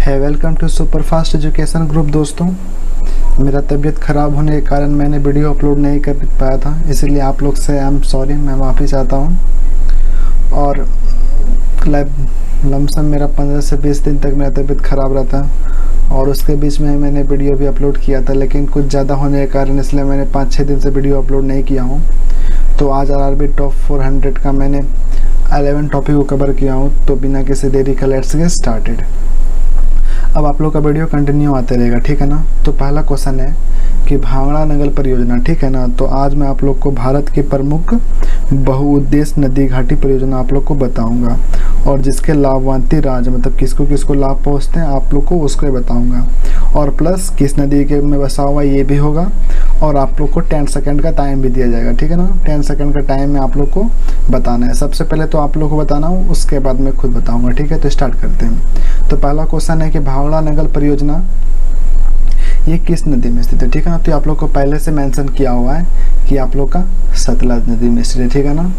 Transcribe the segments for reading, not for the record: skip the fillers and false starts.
है welcome to super fast education group. दोस्तों, मेरा तबीयत ख़राब होने के कारण मैंने वीडियो अपलोड नहीं कर पाया था, इसलिए आप लोग से आई एम सॉरी, मैं माफ़ी चाहता हूँ। और लमसम मेरा 15 से 20 दिन तक मेरा तबीयत ख़राब रहता और उसके बीच में मैंने वीडियो भी अपलोड किया था, लेकिन कुछ ज़्यादा होने के कारण इसलिए मैंने 5-6 दिन से वीडियो अपलोड नहीं किया हूँ। तो आज आरआरबी टॉप 400 का मैंने 11 टॉपिक को कवर किया हूँ। तो बिना किसी देरी का लेट्स गेट स्टार्टेड। अब आप लोग का वीडियो कंटिन्यू आते रहेगा, ठीक है ना। तो पहला क्वेश्चन है कि भांगड़ा नगर परियोजना, ठीक है ना। तो आज मैं आप लोग को भारत की प्रमुख बहुउद्देश्य नदी घाटी परियोजना आप लोग को बताऊंगा, और जिसके लाभान्वित राज्य मतलब किसको किसको लाभ पहुंचते हैं आप लोग को उसको बताऊंगा, और प्लस किस नदी के में बसा हुआ ये भी होगा, और आप लोग को 10 सेकंड का टाइम भी दिया जाएगा, ठीक है ना। 10 सेकंड का टाइम में आप लोग को बताना है। सबसे पहले तो आप लोग को बताना हूँ, उसके बाद मैं खुद बताऊंगा, ठीक है। तो स्टार्ट करते हैं। तो पहला क्वेश्चन है कि भांगड़ा नगर परियोजना ये किस नदी में स्थित है, ठीक है ना। तो आप लोग को पहले से मेंशन किया हुआ है कि आप लोग का सतलज नदी में स्थित है, ठीक है ना।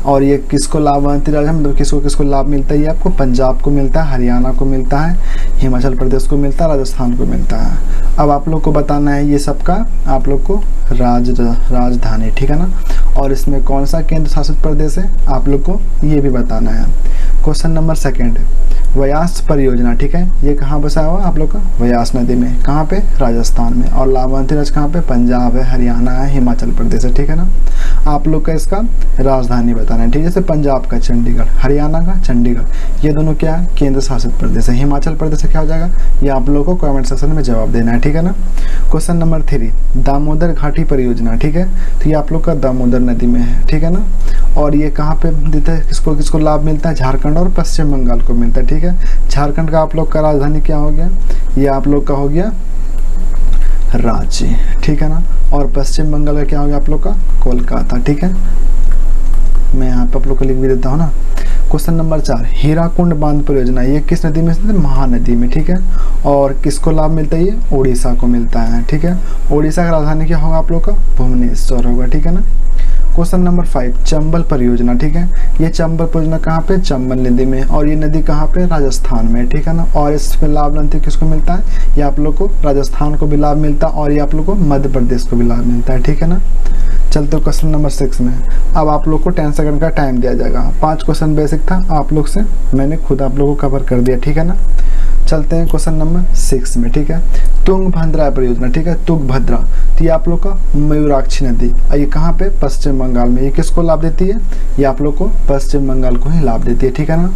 और ये किसको लाभान्वित राज्य मतलब किसको किसको लाभ मिलता है, ये आपको पंजाब को मिलता है, हरियाणा को मिलता है, हिमाचल प्रदेश को मिलता है, राजस्थान को मिलता है। अब आप लोग को बताना है ये सबका आप लोग को राजधानी, ठीक है ना। और इसमें कौन सा केंद्र शासित प्रदेश है आप लोग को ये भी बताना है। क्वेश्चन नंबर 2 व्यास परियोजना, ठीक है। ये कहाँ बसा हुआ आप लोग का, व्यास नदी में, कहाँ पे, राजस्थान में। और लाभान्वित राज्य कहाँ पे, पंजाब है, हरियाणा है, हिमाचल प्रदेश है, ठीक है ना। आप लोग का इसका राजधानी बताना है, ठीक है। जैसे पंजाब का चंडीगढ़, हरियाणा का चंडीगढ़, ये दोनों क्या है, केंद्र शासित प्रदेश है। हिमाचल प्रदेश से क्या हो जाएगा, ये आप लोग को कमेंट सेक्शन में जवाब देना है, ठीक है ना। क्वेश्चन नंबर 3 दामोदर घाटी परियोजना, ठीक है। तो ये आप लोग का दामोदर नदी में है, ठीक है ना। और ये कहाँ पे देता है, किसको किसको लाभ मिलता है, झारखंड और पश्चिम बंगाल को मिलता है, ठीक है। झारखंड का आप लोग का राजधानी क्या हो गया, ये आप लोग का हो गया रांची, ठीक है ना। और पश्चिम बंगाल का क्या हो गया आप लोग का, कोलकाता, ठीक है। मैं यहाँ पे आप लोग को लिख भी देता हूँ ना। क्वेश्चन नंबर 4 हीराकुंड बांध परियोजना, ये किस नदी में स्थित है, महानदी में, ठीक है। और किसको लाभ मिलता है, ये उड़ीसा को मिलता है, ठीक है। उड़ीसा का राजधानी क्या होगा आप लोग का, भुवनेश्वर होगा, ठीक है ना। क्वेश्चन नंबर 5 चंबल परियोजना, ठीक है। ये चंबल परियोजना कहाँ पे, चंबल नदी में, और ये नदी कहाँ पे, राजस्थान में, ठीक है ना। और इसमें लाभ किसको मिलता है, ये आप लोग को राजस्थान को भी लाभ मिलता है, और ये आप लोग को मध्य प्रदेश को भी लाभ मिलता है, ठीक है ना। चलते हो क्वेश्चन नंबर 6 में। अब आप लोग को 10 सेकंड का टाइम दिया जाएगा। 5 क्वेश्चन बेसिक था, आप लोग से मैंने खुद आप लोगों को कवर कर दिया, ठीक है ना। चलते हैं क्वेश्चन नंबर 6 में, ठीक है। तुंगभद्रा परियोजना, ठीक है, तुंगभद्रा। तो ये आप लोग का मयूराक्षी नदी, ये कहाँ पे, पश्चिम बंगाल में। ये किसको लाभ देती है, ये आप लोग को पश्चिम बंगाल को ही लाभ देती है, ठीक है ना।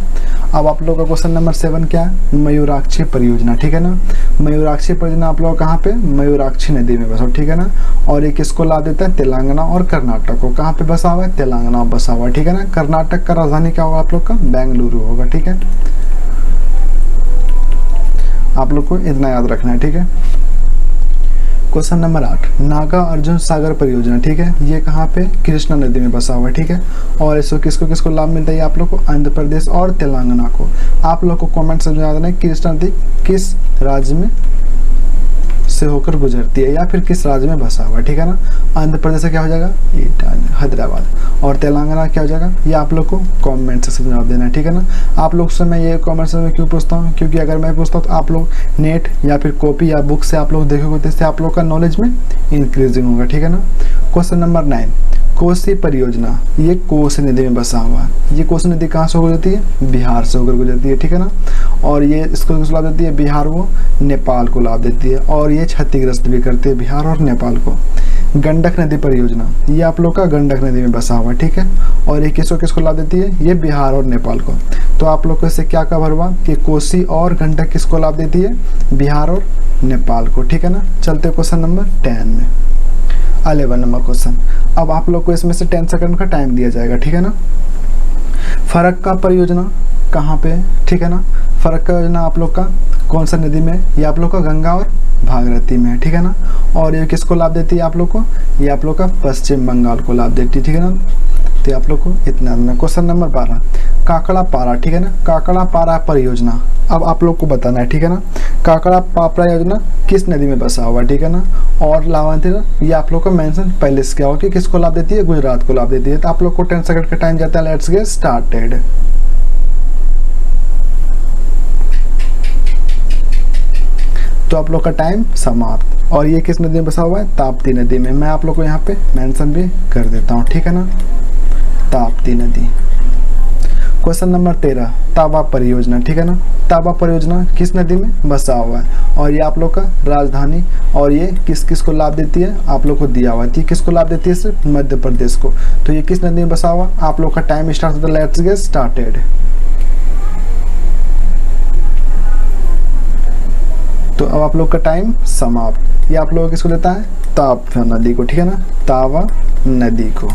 अब आप लोग का क्वेश्चन नंबर 7 क्या है, मयूराक्षी परियोजना, ठीक है ना। मयूराक्षी परियोजना आप लोग कहाँ पे, मयूराक्षी नदी में बसा, ठीक है ना। और ये किसको लाभ देता है, तेलंगाना और कर्नाटक को। कहाँ पे बसा हुआ है, तेलंगाना बसा हुआ है, ठीक है ना। कर्नाटक का राजधानी क्या होगा आप लोग का, बेंगलुरु होगा, ठीक है। आप लोग को इतना याद रखना है, ठीक है। क्वेश्चन नंबर 8 नागा अर्जुन सागर परियोजना, ठीक है। ये कहाँ पे, कृष्णा नदी में बसा हुआ है, ठीक है। और इसको किसको किसको लाभ मिलता है, आप लोग को आंध्र प्रदेश और तेलंगाना को। आप लोग को कमेंट से याद है कृष्णा नदी किस राज्य में से होकर गुजरती है, या फिर किस राज्य में बसा हुआ है, ठीक है ना। आंध्र प्रदेश से क्या हो जाएगा, हैदराबाद, और तेलंगाना क्या हो जाएगा, ये आप लोग को कमेंट से जवाब देना है, ठीक है ना। आप लोग से मैं ये कमेंट में क्यों पूछता हूँ, क्योंकि अगर मैं पूछता हूँ तो आप लोग नेट या फिर कॉपी या बुक से आप लोग देखोगे, तो इससे आप लोग का नॉलेज में इंक्रीजिंग होगा, ठीक है ना। क्वेश्चन नंबर 9 कोसी परियोजना, ये कोसी नदी में बसा हुआ है। ये कोसी नदी कहाँ से होकर गुजरती है, बिहार से होकर गुजरती है, ठीक है ना। और ये इसको लाभ देती है, बिहार वो नेपाल को लाभ देती है, और ये क्षतिग्रस्त भी करती है बिहार और नेपाल को। गंडक नदी परियोजना, ये आप लोग का गंडक नदी में बसा हुआ है, ठीक है। और ये किसको किसको लाभ देती है, ये बिहार और नेपाल को। तो आप लोग को इससे क्या कवर हुआ कि कोसी और गंडक किसको लाभ देती है, बिहार और नेपाल को, ठीक है ना। चलते क्वेश्चन नंबर 10 में, 11 नंबर क्वेश्चन। अब आप लोग को इसमें से 10 सेकंड का टाइम दिया जाएगा, ठीक है ना। फरक्का परियोजना कहाँ पे, ठीक है ना। फरक्का योजना आप लोग का कौन सा नदी में, ये आप लोग का गंगा और भागीरथी में है, ठीक है ना। और ये किसको लाभ देती है आप लोग को, ये आप लोग का पश्चिम बंगाल को लाभ देती है, ठीक है ना। तो आप लोग को इतना। क्वेश्चन नंबर 12 काकड़ा पारा, ठीक है ना। काकड़ा पारा परियोजना अब आप लोग को बताना है, ठीक है ना। काकड़ा पारा योजना किस नदी में बसा हुआ है, ठीक है ना। और लाभान्वित ये आप लोग का मेंशन पहले से क्या हो कि किसको लाभ देती है, गुजरात को लाभ देती है। तो आप लोग को 10 सेकंड का टाइम जाता है, लेट्स गेट स्टार्टेड। तो आप लोग का टाइम समाप्त। और ये किस नदी में बसा हुआ है? ताप्ती नदी में। मैं आप लोग को यहाँ पे मेंशन भी कर देता हूँ, ठीक है ना, ताप्ती नदी। क्वेश्चन नंबर 13, तावा परियोजना, ठीक है ना। तावा परियोजना किस नदी में बसा हुआ है? और ये आप लोग का राजधानी, और ये किस किस को लाभ देती है? आप लोग को दिया हुआ है। किसको लाभ देती है? सिर्फ मध्य प्रदेश को। तो ये किस नदी में बसा हुआ? आप लोग का टाइम स्टार्ट होता है, लेट्स गेट स्टार्टेड। तो अब आप लोग का टाइम समाप्त। ये आप लोग किसको देता है? तावा नदी को, ठीक है ना, तावा नदी को।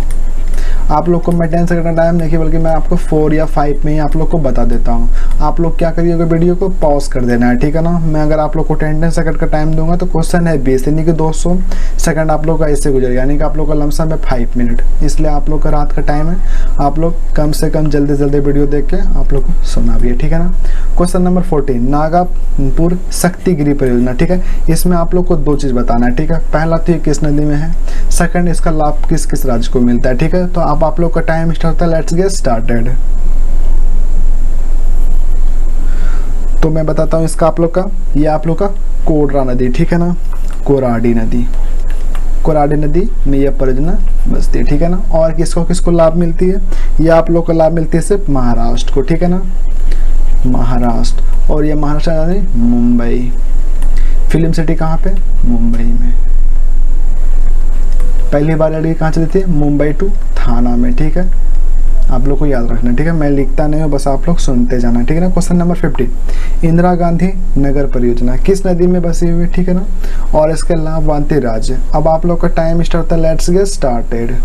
आप लोग को मैं 10 सेकंड का टाइम नहीं, बल्कि मैं आपको 4 या 5 में ही आप लोग को बता देता हूँ। आप लोग क्या करिएगा, वीडियो को पॉज कर देना है, ठीक है ना। मैं अगर आप लोग को 10 सेकंड का टाइम दूंगा तो क्वेश्चन है 20, यानी कि 200 सेकंड आप लोग का इससे गुजरेगा, यानी कि आप लोग का लमसम है 5 मिनट। इसलिए आप लोग का रात का टाइम है, आप लोग कम से कम जल्दी जल्दी वीडियो देख के आप लोग को सुना भी है, ठीक है ना। क्वेश्चन नंबर 14, नागापुर शक्तिगिरी परियोजना, ठीक है। इसमें आप लोग को 2 चीज़ बताना है, ठीक है। पहला तो ये किस नदी में है, सेकंड इसका लाभ किस किस राज्य को मिलता है, ठीक है। तो अब आप लोग का टाइम स्टार्ट होता है, लेट्स गेट स्टार्टेड। तो मैं बताता हूँ इसका आप लोग का, ये आप लोग का कोडरा नदी, ठीक है ना, कोराडी नदी। कोराडी नदी में यह परियोजना बसती है, ठीक है ना। और किसको किसको लाभ मिलती है? ये आप लोग को लाभ मिलती है सिर्फ महाराष्ट्र को, ठीक है ना, महाराष्ट्र। और ये महाराष्ट्र यानी मुंबई। फिल्म सिटी कहाँ पे? मुंबई में। पहली बार लड़की कहाँ चली थी? मुंबई टू थाना में, ठीक है। आप लोग को याद रखना, ठीक है। मैं लिखता नहीं हूँ, बस आप लोग सुनते जाना, ठीक है ना। क्वेश्चन नंबर 50, इंदिरा गांधी नगर परियोजना किस नदी में बसी हुई है, ठीक है ना। और इसके लाभान्वित राज्य। अब आप लोग का टाइम स्टार्ट होता है, लेट्स गेट स्टार्टेड।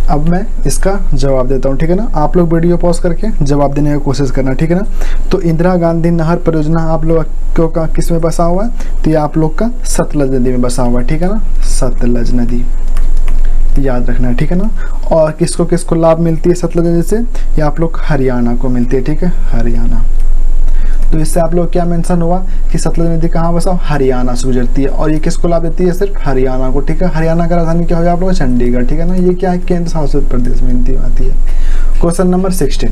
अब मैं इसका जवाब देता हूँ, ठीक है ना। आप लोग वीडियो पॉज करके जवाब देने की कोशिश करना, ठीक है ना। तो इंदिरा गांधी नहर परियोजना आप लोग का किस में बसा हुआ है? तो ये आप लोग का सतलज नदी में बसा हुआ है, ठीक है ना, सतलज नदी, याद रखना है, ठीक है ना। और किसको किसको लाभ मिलती है सतलज नदी से? ये आप लोग हरियाणा को मिलती है, ठीक है, हरियाणा। तो इससे आप लोग क्या मेंशन हुआ कि सतलज नदी कहाँ बसा? हरियाणा से गुजरती है। और ये किसको लाभ देती है? सिर्फ हरियाणा को, ठीक है। हरियाणा का राजधानी क्या होगा आप लोग? चंडीगढ़, ठीक है ना। ये क्या है? केंद्र शासित प्रदेश में आती है। क्वेश्चन नंबर 16,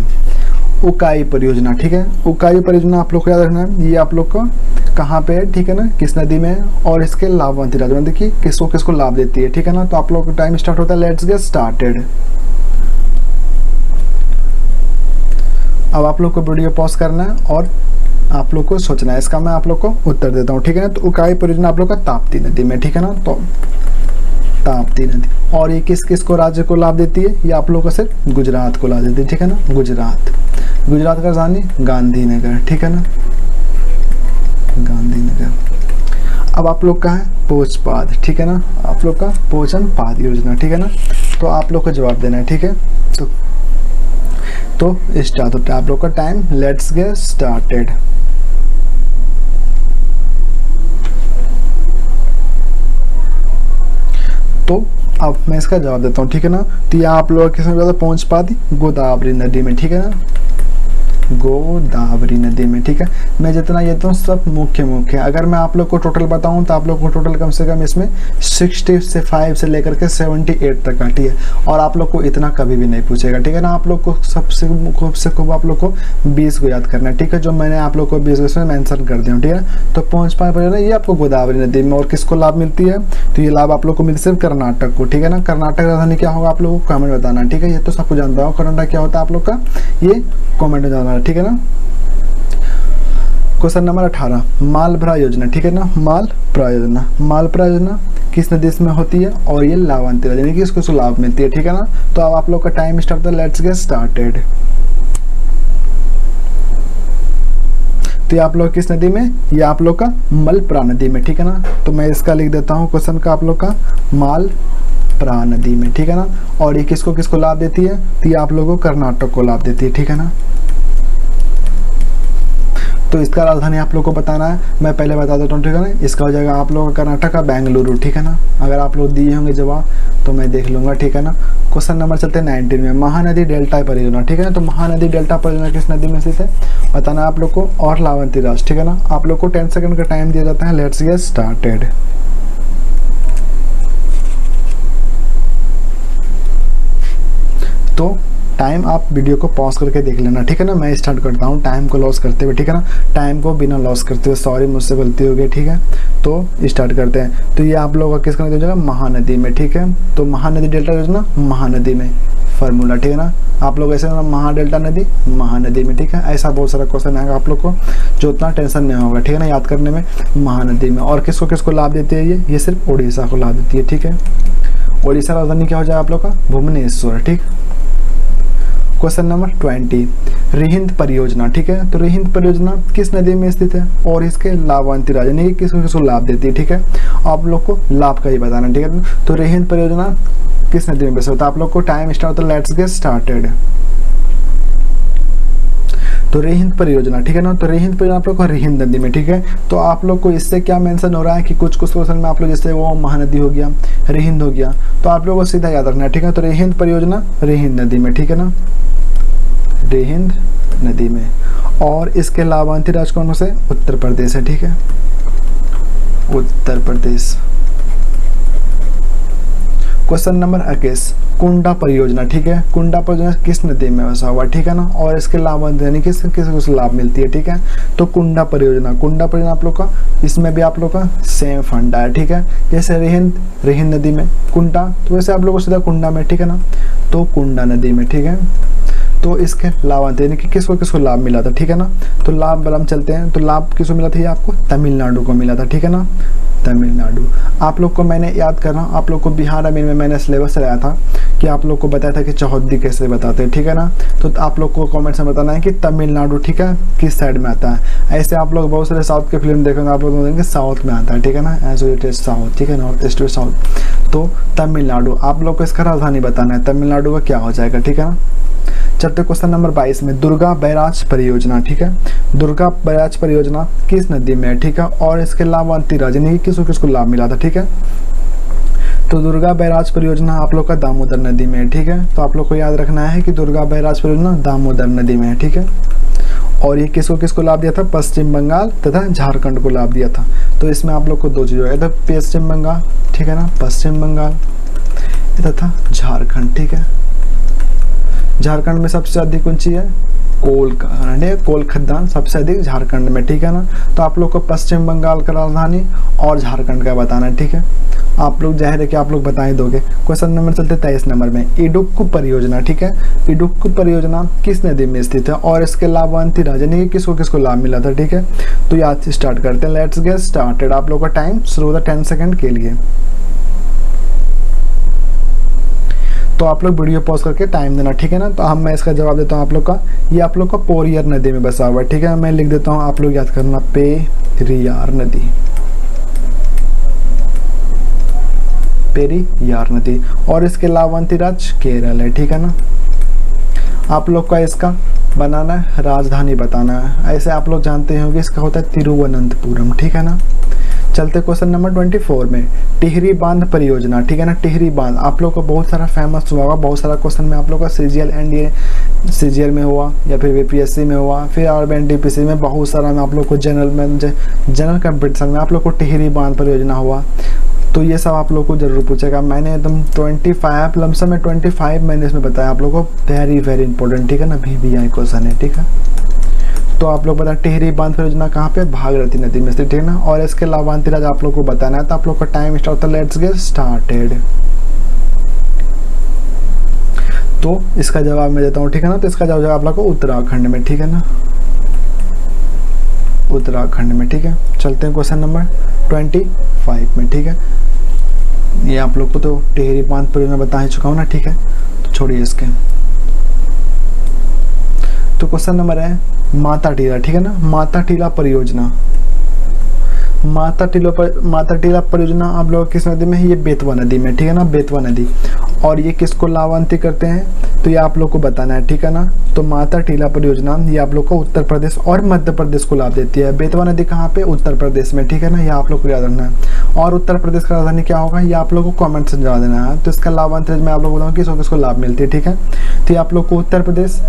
उकाई परियोजना, ठीक है। उकाई परियोजना आप लोग को याद रखना है, ये आप लोग को कहाँ पे है, ठीक है ना, किस नदी में है, और इसके लाभान्वित राज्य में देखिए किसको किसको लाभ देती है, ठीक है ना। तो आप लोग का टाइम स्टार्ट होता है, लेट्स गेट स्टार्टेड। अब आप लोग को वीडियो पॉज करना है और आप लोग को सोचना है, इसका मैं आप लोग को उत्तर देता हूँ, ठीक है ना। तो उकाई परियोजना आप लोग का ताप्ती नदी में, ठीक है ना, तो ताप्ती नदी। और ये किस किस को राज्य को लाभ देती है? ये आप लोग को सिर्फ गुजरात को लाभ देती है, ठीक है ना, गुजरात। गुजरात का राजधानी गांधीनगर, ठीक है ना, गांधीनगर। अब आप लोग का है पोचपाद, ठीक है ना, आप लोग का पोचन पाद योजना, ठीक है ना। तो आप लोग को जवाब देना है, ठीक है। तो स्टार्ट होता है आप लोग का टाइम, लेट्स गेट स्टार्टेड। तो अब मैं इसका जवाब देता हूँ, ठीक है ना। तो ये आप लोग किसमें ज़्यादा पहुँच पाती? गोदावरी नदी में, ठीक है ना, गोदावरी नदी में, ठीक है। मैं जितना ये तो सब मुख्य अगर मैं आप लोग को टोटल बताऊं तो आप लोग को टोटल कम से कम इसमें 65 से लेकर के 78 तक आती है। और आप लोग को इतना कभी भी नहीं पूछेगा, ठीक है ना। आप लोग को सबसे खूब आप लोग को 20 को याद करना है, ठीक है, जो मैंने आप लोग को 20 इसमें मेंशन कर दिया, ठीक है। तो 5 ये आपको गोदावरी नदी में। और किसको लाभ मिलती है? तो ये लाभ आप लोग को मिलती है सिर्फ कर्नाटक को, ठीक है ना। कर्नाटक राजधानी क्या होगा आप लोगों को कमेंट बताना, ठीक है। ये तो सबको जानता हूँ कर्नाटक क्या होता है आप लोग का, ये कमेंट में जाना, ठीक है ना। क्वेश्चन नंबर 18, मालभरा योजना, ठीक है ना, मालभरा योजना। मालभरा योजना किस नदी में होती है? और ये लाभान्वित यानी कि इसको लाभ मिलती है, ठीक है ना। तो अब आप लोग का टाइम स्टार्ट होता है, लेट्स गेट स्टार्टेड। तो ये आप लोग किस नदी में? ये आप लोग का मलप्रा नदी में, ठीक है ना। तो मैं इसका लिख देता हूँ क्वेश्चन का आप लोग का, मालप्रा नदी में, ठीक है ना। और ये किसको किसको लाभ देती है? तो ये आप लोगों को कर्नाटक को लाभ देती है, ठीक है ना। तो इसका राजधानी आप लोग को बताना है, मैं पहले बता देता हूँ, ठीक है ना। इसका हो जाएगा आप लोगों का कर्नाटक का बेंगलुरु, ठीक है ना। अगर आप लोग दिए होंगे जवाब तो मैं देख लूँगा, ठीक है ना। क्वेश्चन नंबर चलते हैं 19 में, महानदी डेल्टा परियोजना, ठीक है ना। तो महानदी डेल्टा परियोजना किस नदी में स्थित है बताना है आप लोग को, और लाभान्वित राज्य, ठीक है ना। आप लोग को 10 सेकंड का टाइम दिया जाता है, लेट्स गेट स्टार्टेड। तो टाइम आप वीडियो को पॉज करके देख लेना, ठीक है ना। मैं स्टार्ट करता हूँ टाइम को लॉस करते हुए, ठीक है ना, टाइम को बिना लॉस करते हुए। सॉरी मुझसे गलती हो गई, ठीक है। तो स्टार्ट करते हैं। तो ये आप लोगों का किसका नदी हो जाएगा, महानदी में, ठीक है। तो महानदी डेल्टा योजना महानदी में फार्मूला, ठीक है ना। आप लोग ऐसे महाडेल्टा नदी महानदी में, ठीक है। ऐसा बहुत सारा क्वेश्चन आएगा आप लोग को, जो उतना टेंशन नहीं होगा, ठीक है ना, याद करने में। महानदी में। और किसको किसको लाभ देती है ये सिर्फ उड़ीसा को लाभ देती है, ठीक है। उड़ीसा राजधानी क्या हो जाएगा आप लोग का, भुवनेश्वर, ठीक। क्वेश्चन नंबर 20, रिहिंद परियोजना, ठीक है। तो रिहिंद परियोजना किस नदी में स्थित है और इसके लाभांती राज्य यानी कि किसको किसको लाभ देती है, ठीक है। आप लोग को लाभ का ही बताना, ठीक है। तो रिहिंद परियोजना किस नदी में बसा होता है, आप लोग को टाइम स्टार्ट होता है, लेट्स गेट स्टार्टेड। तो रिहिंद परियोजना, ठीक है ना। तो रिहिंद परियोजना आप लोग को रिहिंद नदी में, ठीक है। तो आप लोग को इससे क्या मेंशन हो रहा है कि कुछ क्वेश्चन में आप लोग जैसे वो महानदी हो गया, रिहिंद हो गया, तो आप लोगों को सीधा याद रखना है, ठीक है। तो रिहिंद परियोजना रिहिंद नदी में, ठीक है ना, रिहिंद नदी में। और इसके लाभांती राज्य कौन से, उत्तर प्रदेश है, ठीक है, उत्तर प्रदेश। क्वेश्चन नंबर 21, कुंडा परियोजना, ठीक है। कुंडा परियोजना किस नदी में बसा हुआ, ठीक है ना, और इसके लाभ यानी किस किस लाभ मिलती है, ठीक है। तो कुंडा परियोजना आप लोग का, इसमें भी आप लोग का सेम फंडा है, ठीक है। जैसे रिहिंद नदी में कुंडा, तो वैसे आप लोग को सीधा कुंडा में, ठीक है ना, तो कुंडा नदी में, ठीक है। तो इसके लाभ यानी कि किसको किसको लाभ मिला था, ठीक है ना। तो लाभ बलम चलते हैं। तो लाभ किसको मिला था, ये आपको तमिलनाडु को मिला था, ठीक है ना, तमिलनाडु। आप लोग को मैंने याद कर रहा हूँ, आप लोग को बिहार अमीन में मैंने सिलेबस लगाया था कि आप लोग को बताया था कि चौहद्दी कैसे बताते हैं, ठीक है ना। तो आप लोग को कमेंट्स में बताना है कि तमिलनाडु, ठीक है, किस साइड में आता है। ऐसे आप लोग बहुत सारे साउथ के फिल्म देखेंगे, आप लोग देखेंगे साउथ में आता है, ठीक है ना, एज इट इज साउथ, ठीक है, नॉर्थ ईस्ट साउथ। तो तमिलनाडु आप लोग को इसका राजधानी बताना है, तमिलनाडु का क्या हो जाएगा, ठीक है ना। चलते क्वेश्चन नंबर 22 में, दुर्गा बैराज परियोजना, ठीक है। दुर्गा बैराज परियोजना किस नदी में है, ठीक है, और इसके लाभांती राज्य यानी किसको किसको लाभ मिला था, ठीक है। तो दुर्गा बैराज परियोजना आप लोग का दामोदर नदी में है, ठीक है। तो आप लोग को याद रखना है कि दुर्गा बैराज परियोजना दामोदर नदी में है, ठीक है। और ये किसको किसको लाभ दिया था, पश्चिम बंगाल तथा झारखंड को लाभ दिया था। तो इसमें आप लोग को दो चीज होगा, पश्चिम बंगाल, ठीक है ना, पश्चिम बंगाल तथा झारखंड, ठीक है। झारखंड में सबसे अधिक ऊंची है कोल खदान सबसे अधिक झारखंड में, ठीक है ना। तो आप लोग को पश्चिम बंगाल का राजधानी और झारखंड का बताना है, ठीक है। आप लोग जाहिर है कि आप लोग बता ही दोगे। क्वेश्चन नंबर चलते 23 नंबर में, इडुक्कू परियोजना, ठीक है। इडुक्कू परियोजना किस नदी में स्थित है और इसके लाभांती राज्य यानी किसको किसको लाभ मिला था, ठीक है। तो याद से स्टार्ट करते हैं, लेट्स गेट स्टार्टेड। आप लोग का टाइम शुरू होता है 10 सेकंड के लिए। तो आप लोग वीडियो पॉज करके टाइम देना, ठीक है ना। तो हम मैं इसका जवाब देता हूँ आप लोग का, ये आप लोग का पेरियार नदी में बसा हुआ है, ठीक है। मैं लिख देता हूँ, आप लोग याद करना, पेरियार नदी, पेरियार नदी। और इसके लाभांती राज्य केरल है, ठीक है ना। आप लोग का इसका बनाना है, राजधानी बताना है। ऐसे आप लोग जानते होंगे इसका होता है तिरुवनंतपुरम, ठीक है ना। चलते क्वेश्चन नंबर 24 में, टिहरी बांध परियोजना, ठीक है ना। टिहरी बांध आप लोग को बहुत सारा फेमस हुआ होगा, बहुत सारा क्वेश्चन में आप लोग का सीजीएल में हुआ या फिर बीपीएससी में हुआ, फिर आरबीएनटीपीसी में बहुत सारा में आप लोग को जनरल कंपटीशन में आप लोग को टिहरी बांध परियोजना हुआ। तो ये सब आप लोग को जरूर पूछेगा। मैंने एकदम 25 लमसम में 25 मैंने इसमें बताया आप लोग को, वेरी इंपॉर्टेंट, ठीक है ना, VBI क्वेश्चन है, ठीक है। तो आप लोग बता, टिहरी बांध परियोजना कहाँ पे, भागीरथी नदी में स्थित, ठीक है ना। और इसके लाभांती राज्य आप लोग को बताना है। तो आप लोग का टाइम स्टार्ट होता है, लेट्स गेट स्टार्टेड। तो इसका जवाब मैं देता हूँ, ठीक है ना। तो इसका जवाब आप लोग को उत्तराखंड में, ठीक है ना, उत्तराखंड में, ठीक है। चलते हैं क्वेश्चन नंबर 25 में, ठीक है। ये आप लोग को तो टिहरी बांध परियोजना बता ही चुका हूँ ना, ठीक है। तो छोड़िए इसके। तो क्वेश्चन नंबर है माता टीला, ठीक है ना। माता टीला परियोजना, माता टीला परियोजना आप लोग किस नदी में है, ये बेतवा नदी में, ठीक है ना, बेतवा नदी। और ये किसको लाभांती करते हैं, तो ये आप लोग को बताना है, ठीक है ना। तो माता टीला परियोजना ये आप लोग को उत्तर प्रदेश और मध्य प्रदेश को लाभ देती है। बेतवा नदी कहाँ पे, उत्तर प्रदेश में, ठीक है ना, ये आप लोग को याद रखना है। और उत्तर प्रदेश का राजधानी क्या होगा, ये आप लोग को कमेंट से जवाब देना है। तो इसका लाभांती मैं आप लोग को बताऊँ किसको किसको लाभ मिलती है, ठीक है। तो ये आप लोग को उत्तर प्रदेश,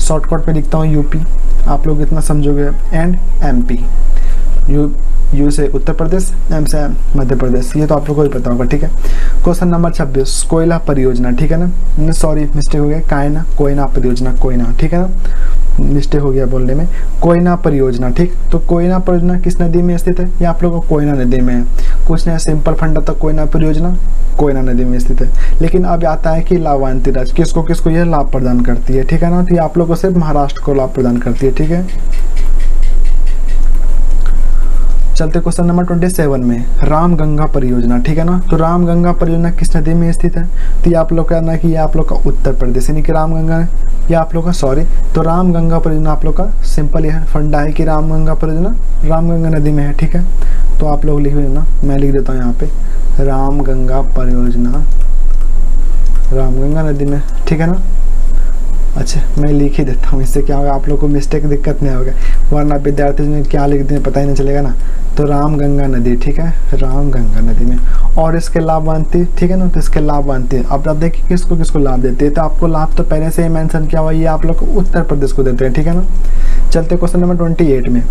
शॉर्टकट में लिखता हूँ यूपी, आप लोग इतना समझोगे, एंड MP। यू से उत्तर प्रदेश, एम से मध्य प्रदेश, ये तो आप लोग को ही पता होगा, ठीक है। क्वेश्चन नंबर 26 कोयला परियोजना, ठीक है ना, सॉरी मिस्टेक हो गया, कोयना परियोजना, कोयना, ठीक है ना, मिस्टेक हो गया बोलने में, कोयना परियोजना, ठीक। तो कोयना परियोजना किस नदी में स्थित है? ये आप लोगों को कोयना नदी में है। कुछ नहीं, सिंपल फंडा तक कोयना परियोजना कोयना नदी में स्थित है। लेकिन अब आता है कि लाभांती राज्य किसको किसको यह लाभ प्रदान करती है, ठीक है ना। तो ये आप लोगों को सिर्फ महाराष्ट्र को लाभ प्रदान करती है, ठीक है। चलते क्वेश्चन नंबर 27 में, रामगंगा परियोजना, ठीक है ना। तो रामगंगा परियोजना किस नदी में स्थित है? तो ये आप लोग कहना है कि ये आप लोग का उत्तर प्रदेश, यानी कि रामगंगा, ये आप लोग का सॉरी, तो रामगंगा परियोजना आप लोग का सिंपल यह फंडा है कि रामगंगा परियोजना रामगंगा नदी में है, ठीक है। तो आप लोग लिख लेना, मैं लिख देता हूँ यहाँ पे, रामगंगा परियोजना रामगंगा नदी में, ठीक है ना। अच्छा मैं लिख ही देता हूँ, इससे क्या होगा, आप लोग को मिस्टेक दिक्कत नहीं होगा, वरना विद्यार्थी में क्या लिख दें पता ही नहीं चलेगा ना। तो रामगंगा नदी, ठीक है, रामगंगा नदी में, और इसके लाभांती, ठीक है ना। तो इसके लाभांती अब देखिए किसको किसको लाभ देते हैं। तो आपको लाभ तो पहले से ही मेंशन किया हुआ, ये आप लोग को उत्तर प्रदेश को देते हैं, ठीक है ना। चलते क्वेश्चन नंबर 28 में,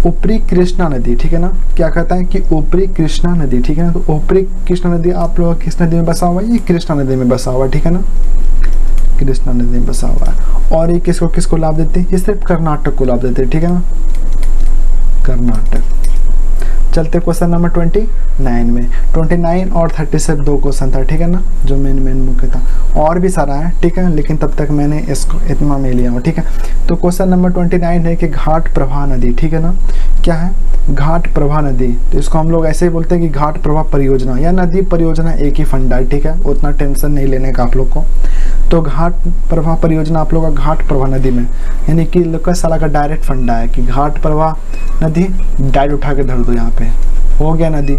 ऊपरी कृष्णा नदी, ठीक है ना। क्या कहता है कि ऊपरी कृष्णा नदी, ठीक है ना। तो ऊपरी कृष्णा नदी आप लोग किस नदी में बसा हुआ है? ये कृष्णा नदी में बसा हुआ है, ठीक है ना, कृष्णा नदी में बसा हुआ है। और ये किसको किसको लाभ देते हैं? ये सिर्फ कर्नाटक को लाभ देते हैं, ठीक है ना, कर्नाटक। चलते क्वेश्चन नंबर 29 में, 29 और 30 से 2 क्वेश्चन था, ठीक है ना, जो मेन मुख्य था, और भी सारा है, ठीक है, लेकिन तब तक मैंने इसको इतना में लिया हूँ, ठीक है। तो क्वेश्चन नंबर 29 है कि घाट प्रभा नदी, ठीक है ना। क्या है? घाट प्रभा नदी। तो इसको हम लोग ऐसे ही बोलते हैं कि घाट प्रभा परियोजना या नदी परियोजना एक ही फंडा है, ठीक है, उतना टेंशन नहीं लेने का आप लोग को। तो घाट प्रभा परियोजना आप लोग का घाट प्रभा नदी में, यानी कि लोग का साला का डायरेक्ट फंडा है कि घाट प्रभा नदी डायरेक्ट उठा के धर दो, यहाँ पे हो गया नदी,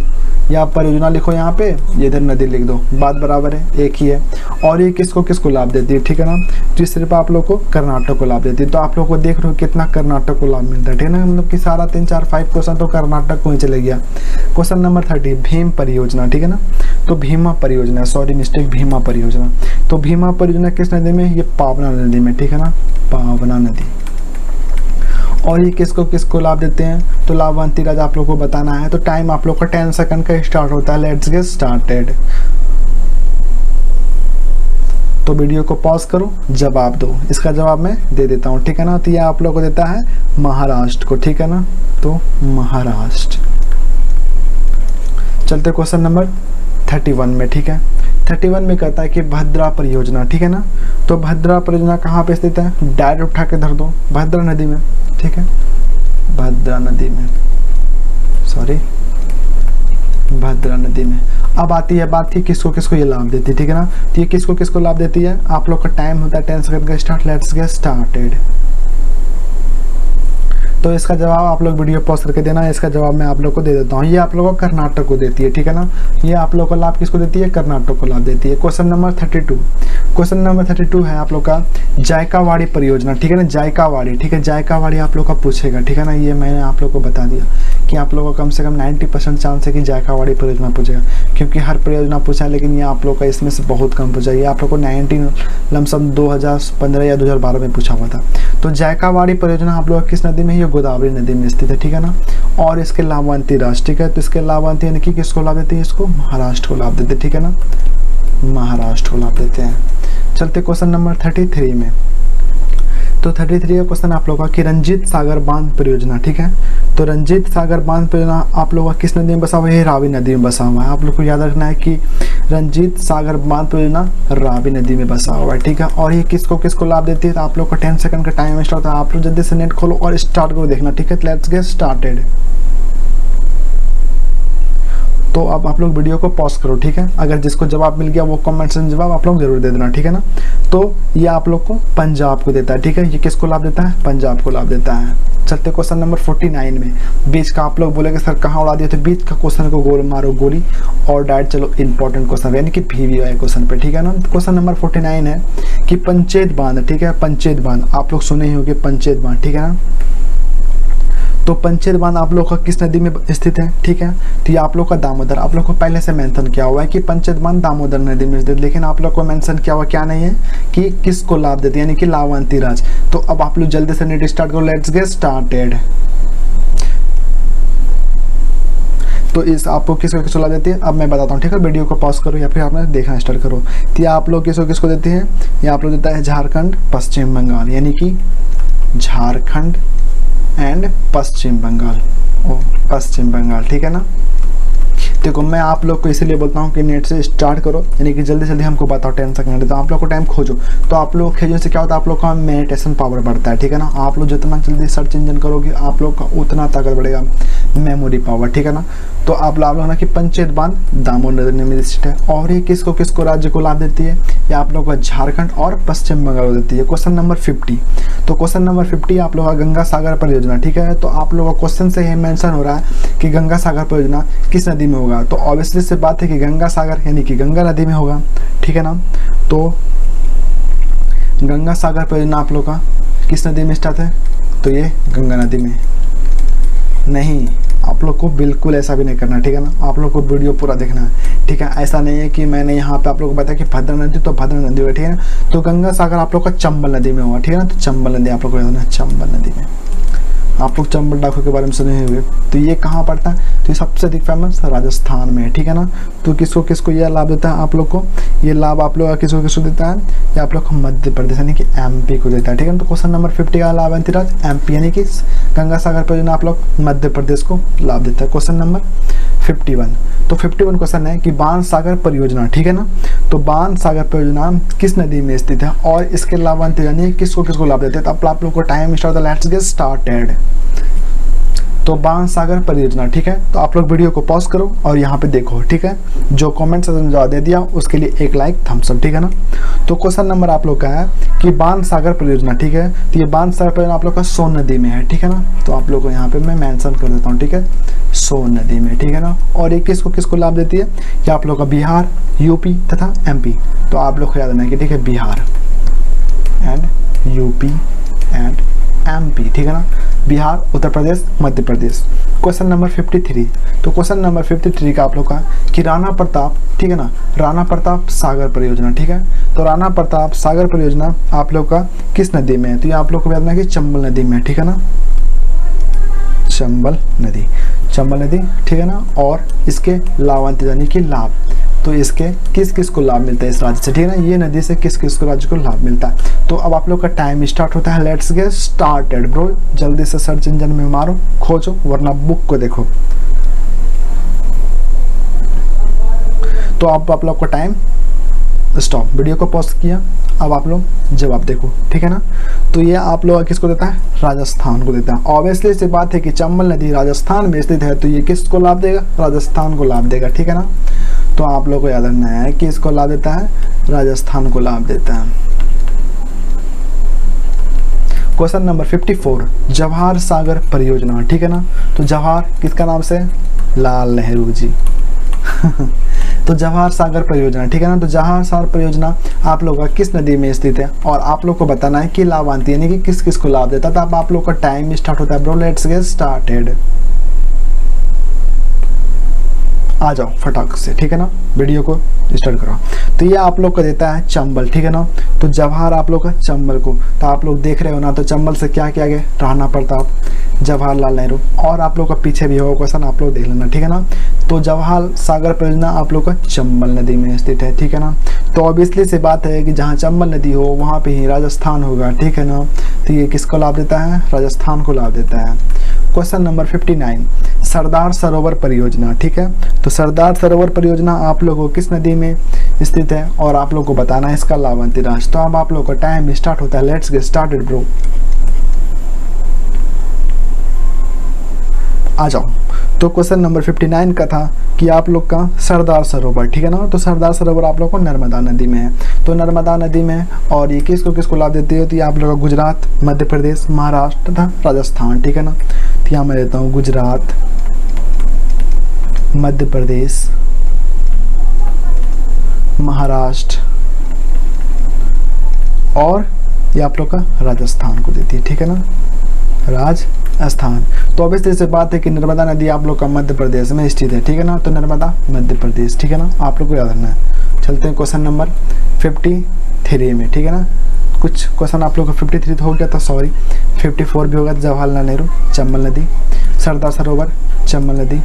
या परियोजना लिखो यहाँ पे, ये इधर नदी लिख दो, बात बराबर है, एक ही है। और ये किसको किसको लाभ देती है, ठीक है ना। तो सिर्फ आप लोग को कर्नाटक को लाभ देती है। तो आप लोग को देख रहे हो कितना कर्नाटक को लाभ मिलता है, ठीक है ना, मतलब कि सारा 3 4 5 क्वेश्चन तो कर्नाटक को ही चले गया। क्वेश्चन नंबर 30 भीम परियोजना, ठीक है ना। तो भीमा परियोजना, सॉरी मिस्टेक, भीमा परियोजना। तो भीमा परियोजना किस नदी में? ये पावना नदी में, ठीक है ना, पावना नदी। और ये किसको किसको लाभ देते हैं? तो लाभांती राज्य आप लोग को बताना है। तो टाइम आप लोग का 10 सेकंड का स्टार्ट होता है। Let's get started. तो वीडियो को पॉज करो, जवाब दो। इसका जवाब मैं दे देता हूँ, ठीक है ना। तो ये आप लोग को देता है महाराष्ट्र को, ठीक है ना। तो महाराष्ट्र। चलते क्वेश्चन नंबर 31 में, ठीक है। 31 में कहता है कि भद्रा परियोजना, ठीक है ना। तो भद्रा परियोजना कहाँ पे स्थित है? डायरेक्ट उठा के धर दो, भद्रा नदी में, ठीक है, भद्रा नदी में, सॉरी भद्रा नदी में। अब आती है बात की किसको किसको ये लाभ देती है, ठीक है ना। तो ये किसको किसको लाभ देती है? आप लोग का टाइम होता है 10 सेकंड का स्टार्ट। Let's get started. तो इसका जवाब आप लोग वीडियो पॉज करके देना। इसका जवाब मैं आप लोग को दे देता हूँ। ये आप लोगों को कर्नाटक को देती है, ठीक है ना। ये आप लोग को लाभ किसको देती है? कर्नाटक को लाभ देती है। Question number 32। क्वेश्चन नंबर 32 है आप लोग का जायकावाड़ी परियोजना, ठीक है ना, जायकावाड़ी, ठीक है, जायकावाड़ी आप लोग का पूछेगा, ठीक है ना। ये मैंने आप लोग को बता दिया कि आप लोगों का कम से कम 90% चांस है कि जायकावाड़ी परियोजना पूछेगा, क्योंकि हर परियोजना पूछा है, लेकिन ये आप लोग का इसमें से बहुत कम पूछा है। ये आप लोग को 19 लमसम 2015 या 2012 में पूछा हुआ था। तो जायकावाड़ी परियोजना आप लोग किस नदी में? ये गोदावरी नदी में स्थित है, ठीक है ना। और इसके लाभांती राज्य, ठीक है, तो इसके लाभांती यानी कि किसको लाभ देती है? इसको महाराष्ट्र को लाभ देते हैं, ठीक है ना, महाराष्ट्र को लाभ देते हैं। चलते क्वेश्चन नंबर 33 में। तो 33 का क्वेश्चन आप लोगों का कि रंजीत सागर बांध परियोजना, ठीक है। तो रंजीत सागर बांध परियोजना आप लोगों का किस नदी में बसा हुआ है? रावी नदी में बसा हुआ है। आप लोग को याद रखना है कि रंजीत सागर बांध परियोजना रावी नदी में बसा हुआ है, ठीक है। और ये किसको किसको लाभ देती है? तो आप लोग को 10 सेकंड का टाइम स्टार्ट होता है। आप लोग जल्दी से नेट खोलो और स्टार्ट करो देखना, ठीक है। Let's get started. तो अब आप लोग वीडियो को पॉज करो, ठीक है। अगर जिसको जवाब मिल गया वो कमेंट से जवाब आप लोग जरूर दे देना, ठीक है ना। तो ये आप लोग को पंजाब को देता है, ठीक है। ये किसको लाभ देता है? पंजाब को लाभ देता है। चलते क्वेश्चन नंबर 49 में। बीच का आप लोग बोलेंगे सर कहाँ उड़ा दिया? तो बीच का क्वेश्चन को गोल मारो गोली और डायरेक्ट चलो इंपॉर्टेंट क्वेश्चन यानी कि VVI क्वेश्चन पे, ठीक है ना। क्वेश्चन नंबर 49 है कि पंचेत बांध, ठीक है, पंचेत बांध आप लोग सुने ही होंगे, पंचेत बांध, ठीक है ना। तो पंचेत बांध आप लोग का किस नदी में स्थित है, ठीक है। तो ये आप लोग का दामोदर, आप लोग को पहले से मेंशन किया हुआ है कि पंचेत बांध दामोदर नदी में स्थित, लेकिन आप लोग को मेंशन किया हुआ क्या नहीं है कि किसको लाभ देती है, यानी कि लाभांती राज्य। तो अब आप लोग जल्दी से नेट स्टार्ट करो। Let's get started. तो इस आपको किसको किसको लाभ देती है अब मैं बताता हूँ, ठीक है। वीडियो को पॉज करो या फिर आपने देखना स्टार्ट करो। तो ये आप लोग किसको किसको देती है, ये आप लोग देता है झारखंड पश्चिम बंगाल, यानी कि झारखंड एंड पश्चिम बंगाल, पश्चिम बंगाल, ठीक है ना। देखो मैं आप लोग को इसीलिए बोलता हूँ कि नेट से स्टार्ट करो, यानी कि जल्दी जल्दी हमको बताओ, टेंशन करना, तो आप लोग को टाइम खोजो। तो आप लोग खोजने से क्या होता है, आप लोग का मेडिटेशन पावर बढ़ता है, ठीक है ना। आप लोग जितना जल्दी सर्च इंजन करोगे आप लोग का उतना ताकत बढ़ेगा, मेमोरी पावर, ठीक है ना। तो आप लोग ना कि पंचायत बांध दामोदर नदी में स्थित है, और ये किसको किसको राज्य को लाभ देती है, ये आप लोग का झारखंड और पश्चिम बंगाल को देती है। क्वेश्चन नंबर 50, तो क्वेश्चन नंबर 50 आप लोग का गंगा सागर परियोजना, ठीक है। तो आप लोगों का क्वेश्चन से ये मेंशन हो रहा है कि गंगा सागर परियोजना किस नदी में होगा, तो ऑब्वियसली से बात है कि गंगा सागर यानी कि गंगा नदी में होगा, ठीक है ना। तो गंगा सागर परियोजना आप लोग का किस नदी में स्टार्ट है, तो ये गंगा नदी में। नहीं, आप लोग को बिल्कुल ऐसा भी नहीं करना, ठीक है ना। आप लोग को वीडियो पूरा देखना है, ठीक है। ऐसा नहीं है कि मैंने यहाँ पे आप लोग को बताया कि भद्रा नदी, तो भद्रा नदी होगा, ठीक है ना। तो गंगा सागर आप लोग का चंबल नदी में होगा, ठीक है ना। तो चंबल नदी आप लोग को याद है, चंबल नदी में। आप लोग चंबल डाकू के बारे में सुने हुए, तो ये कहाँ पड़ता है, तो ये सबसे अधिक फेमस राजस्थान में है, ठीक है ना। तो किसको किसको यह लाभ देता है आप लोग को, ये लाभ आप लोग किसको किसको देता है, ये आप लोग को मध्य प्रदेश यानी कि एमपी को देता है, ठीक है। तो क्वेश्चन नंबर 50 का लाभ अंतिराज एमपी यानी कि गंगा सागर परियोजना आप लोग मध्य प्रदेश को लाभ देता है। क्वेश्चन नंबर 51, तो 51 क्वेश्चन है कि बाण सागर परियोजना, ठीक है ना। तो बाण सागर परियोजना किस नदी में स्थित है और इसके लाभांश यानी किसको किसको लाभ देते हैं। तो आप लोग को time start, let's get started. तो बाण सागर परियोजना, ठीक है। तो आप लोग वीडियो को पॉज करो और यहाँ पे देखो, ठीक है। जो कमेंट से जवाब दे दिया उसके लिए एक लाइक थम्स अप, ठीक है ना। तो क्वेश्चन नंबर आप लोग का है कि बाण सागर परियोजना, ठीक है। तो ये बाण सागर परियोजना आप लोग का सोन नदी में है, ठीक है ना। तो आप लोग को यहाँ पे मैं मेंशन कर देता हूँ, ठीक है, सोन नदी में, ठीक है ना। और ये किसको किसको लाभ देती है, ये आप लोग का बिहार, यूपी तथा एमपी। तो आप लोग को याद रखना है कि ठीक है, Bihar and UP and MP, ठीक है ना। बिहार, उत्तर प्रदेश, मध्य प्रदेश। क्वेश्चन नंबर 53, तो क्वेश्चन नंबर 53 का आप लोग का कि राणा प्रताप, ठीक है ना, राणा प्रताप सागर परियोजना, ठीक है। तो राणा प्रताप सागर परियोजना आप लोग का किस नदी में है, तो ये आप लोग को याद रखना कि चंबल नदी में, ठीक है ना, चंबल नदी, चंबल नदी, ठीक है ना। और इसके लाभांश यानी कि लाभ, तो इसके किस किस को लाभ मिलता है इस राज्य से, ठीक है ना। ये नदी से किस किस को राज्य को लाभ मिलता है। तो अब आप लोग का टाइम स्टार्ट होता है, लेट्स गेट स्टार्टेड ब्रो। जल्दी से सर्च इंजन में मारो, खोजो, वरना बुक को देखो। तो अब आप लोग का टाइम स्टॉप, वीडियो को पॉज किया, अब आप लोग जवाब देखो, ठीक है ना। तो ये आप लोग किसको देता है, राजस्थान को देता है। ऑब्वियसली से बात है कि चंबल नदी राजस्थान में स्थित है, तो ये किसको लाभ देगा, राजस्थान को लाभ देगा, ठीक है ना। तो आप लोग को याद रखना है कि इसको लाभ देता है, राजस्थान को लाभ देता है। क्वेश्चन नंबर 54, जवाहर सागर परियोजना, ठीक है ना। तो जवाहर किसका नाम से, लाल नेहरू जी तो जवाहर सागर परियोजना, ठीक है ना। तो जवाहर सागर परियोजना आप लोग का किस नदी में स्थित है और आप लोग को बताना है कि लाभांश यानी कि किस किस को लाभ देता है। तो अब आप लोग का टाइम स्टार्ट होता है ब्रो, लेट्स गेट स्टार्टेड। आ जाओ फटाक से, ठीक है ना, वीडियो को स्टार्ट करो। तो ये आप लोग को देता है चंबल, ठीक है ना। तो जवाहर आप लोग का चंबल को, तो आप लोग देख रहे हो ना, तो चंबल से क्या किया गया, राणा प्रताप, जवाहरलाल नेहरू, और आप लोग का पीछे भी होगा क्वेश्चन, आप लोग देख लेना, ठीक है ना। तो जवाहर सागर परियोजना आप लोग का चंबल नदी में स्थित है, ठीक है ना। तो ऑब्वियसली से बात है कि जहाँ चंबल नदी हो वहाँ पे ही राजस्थान होगा, ठीक है ना। तो ये किसको लाभ देता है, राजस्थान को लाभ देता है। क्वेश्चन नंबर 59, सरदार सरोवर परियोजना, ठीक है। तो सरदार सरोवर परियोजना आप लोगों को किस नदी में स्थित है और आप लोग को बताना है इसका लाभांश राशि। तो अब आप लोग का टाइम स्टार्ट होता है, लेट्स गेट स्टार्टेड ब्रो। आ जाओ। तो क्वेश्चन नंबर 59 का था कि आप लोग का सरदार सरोवर, ठीक है ना। तो सरदार सरोवर आप लोग को नर्मदा नदी में है, तो नर्मदा नदी में, और ये किसको लाभ देती है, तो ये आप लोग का गुजरात, मध्य प्रदेश, महाराष्ट्र तथा राजस्थान, ठीक है ना। तो यहाँ मैं लेता हूँ गुजरात, मध्य प्रदेश, महाराष्ट्र और ये आप लोग का राजस्थान को देती है, ठीक है ना, राजस्थान। तो ऑब्वियसली से बात है कि नर्मदा नदी आप लोग का मध्य प्रदेश में स्थित है, ठीक है ना। तो नर्मदा मध्य प्रदेश, ठीक है ना, आप लोग को याद रखना है। चलते हैं क्वेश्चन नंबर 53 में, ठीक है ना। कुछ क्वेश्चन आप लोग का 53 तो हो गया था, सॉरी 54 भी होगा। जवाहरलाल नेहरू, चंबल नदी, सरदार सरोवर, चंबल नदी।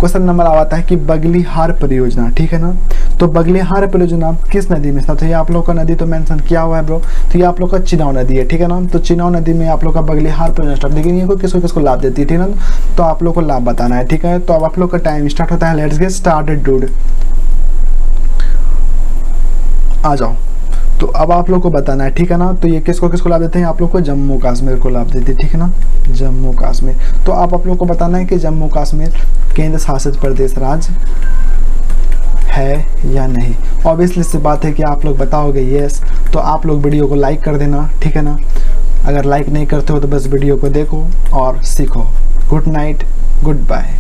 क्वेश्चन नंबर आता है कि बगलिहार परियोजना, ठीक है ना। तो बगलिहार परियोजना किस नदी में था, तो ये आप लोग का नदी तो मेंशन किया हुआ है ब्रो, तो ये आप लोग का चिनाव नदी है, ठीक है ना। तो चिनाव नदी में आप लोग का बगलिहार परियोजना स्टार्ट, लेकिन ये किसको किसको लाभ देती है, ठीक है ना। तो आप लोग को लाभ बताना है, ठीक है। तो अब आप लोग का टाइम स्टार्ट होता है, लेट्स गेट स्टार्टेड डूड, आ जाओ। तो अब आप लोग को बताना है, ठीक है ना। तो ये किसको किसको लाभ देते हैं, आप लोग को जम्मू कश्मीर को लाभ देते हैं, ठीक है ना, जम्मू कश्मीर। तो आप लोग को बताना है कि जम्मू कश्मीर केंद्र शासित प्रदेश राज्य है या नहीं। ऑब्वियसली सी बात है कि आप लोग बताओगे यस, तो आप लोग वीडियो को लाइक कर देना, ठीक है ना। अगर लाइक नहीं करते हो तो बस वीडियो को देखो और सीखो। Good night, good bye.